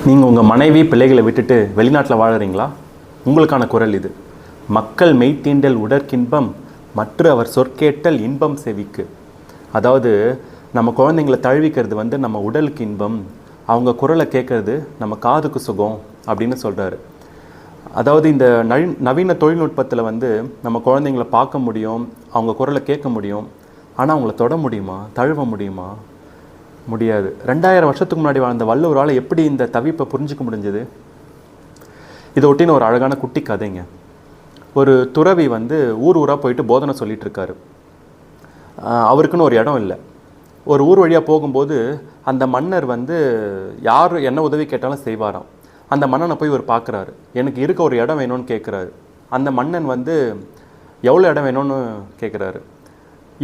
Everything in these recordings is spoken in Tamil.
நீங்கள் உங்கள் மனைவி பிள்ளைகளை விட்டுட்டு வெளிநாட்டில் வாழறீங்களா? உங்களுக்கான குரல் இது. மக்கள் மெய்த்தீண்டல் உடற்கின்பம் மற்ற அவர் சொற்கேட்டல் இன்பம் செவிக்கு. அதாவது நம்ம குழந்தைங்களை தழுவிக்கிறது நம்ம உடலுக்கு இன்பம், அவங்க குரலை கேட்கறது நம்ம காதுக்கு சுகம் அப்படின்னு சொல்கிறாரு. அதாவது இந்த நவீன தொழில்நுட்பத்தில் நம்ம குழந்தைங்களை பார்க்க முடியும், அவங்க குரலை கேட்க முடியும். ஆனால் அவங்கள தொட முடியுமா, தழுவ முடியுமா? முடியாது. 2000 வருஷத்துக்கு முன்னாடி வாழ்ந்த வள்ளுவரால் எப்படி இந்த தவிப்பை புரிஞ்சிக்க முடிஞ்சது? இதை ஒட்டின ஒரு அழகான குட்டி கதைங்க. ஒரு துறவி ஊர் ஊராக போயிட்டு போதனை சொல்லிட்டு இருக்காரு. அவருக்குன்னு ஒரு இடம் இல்லை. ஒரு ஊர் வழியாக போகும்போது அந்த மன்னர் யார் என்ன உதவி கேட்டாலும் செய்வாராம். அந்த மன்னனை போய் இவர் பார்க்குறாரு. எனக்கு இருக்க ஒரு இடம் வேணும்னு கேட்குறாரு. அந்த மன்னன் எவ்வளோ இடம் வேணும்னு கேட்குறாரு.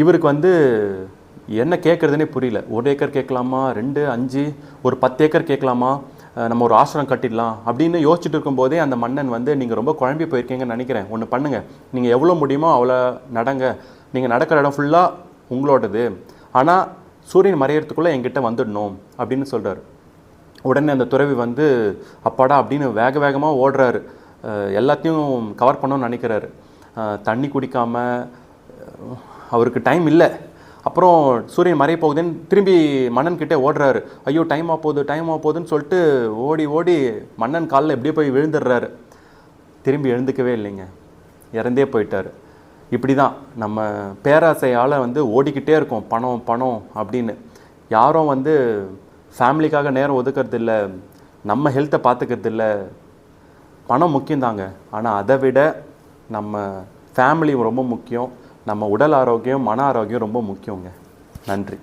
இவருக்கு என்ன கேட்குறதுனே புரியல. 1 ஏக்கர் கேட்கலாமா, 2, 5, ஒரு 10 ஏக்கர் கேட்கலாமா, நம்ம ஒரு ஆசிரம் கட்டிடலாம் அப்படின்னு யோசிச்சுட்டு இருக்கும்போதே அந்த மன்னன் நீங்கள் ரொம்ப குழம்பி போயிருக்கீங்கன்னு நினைக்கிறேன். ஒன்று பண்ணுங்கள், நீங்கள் எவ்வளோ முடியுமோ அவ்வளோ நடங்க, நீங்கள் நடக்கிற இடம் ஃபுல்லாக உங்களோடது, ஆனால் சூரியன் மறையிறதுக்குள்ளே என்கிட்ட வந்துடணும் அப்படின்னு சொல்கிறார். உடனே அந்த துறவி அப்பாடா அப்படின்னு வேக வேகமாக ஓடுறாரு. எல்லாத்தையும் கவர் பண்ணணும்னு நினைக்கிறாரு. தண்ணி குடிக்காமல் அவருக்கு டைம் இல்லை. அப்புறம் சூரியன் மறைய போகுதுன்னு திரும்பி மன்னன்கிட்டே ஓடுறாரு. ஐயோ டைம் ஆக போகுதுன்னு சொல்லிட்டு ஓடி ஓடி மன்னன் காலில் எப்படியே போய் விழுந்துடுறாரு. திரும்பி எழுந்துக்கவே இல்லைங்க, இறந்தே போயிட்டார். இப்படி தான் நம்ம பேராசையால் ஓடிக்கிட்டே இருக்கோம், பணம் பணம் அப்படின்னு. யாரும் ஃபேமிலிக்காக நேரம் ஒதுக்கிறது இல்லை, நம்ம ஹெல்த்தை பார்த்துக்கிறது இல்லை. பணம் முக்கியம்தாங்க, ஆனால் அதை விட நம்ம ஃபேமிலி ரொம்ப முக்கியம். நம்ம உடல் ஆரோக்கியம், மன ஆரோக்கியம் ரொம்ப முக்கியங்க. நன்றி.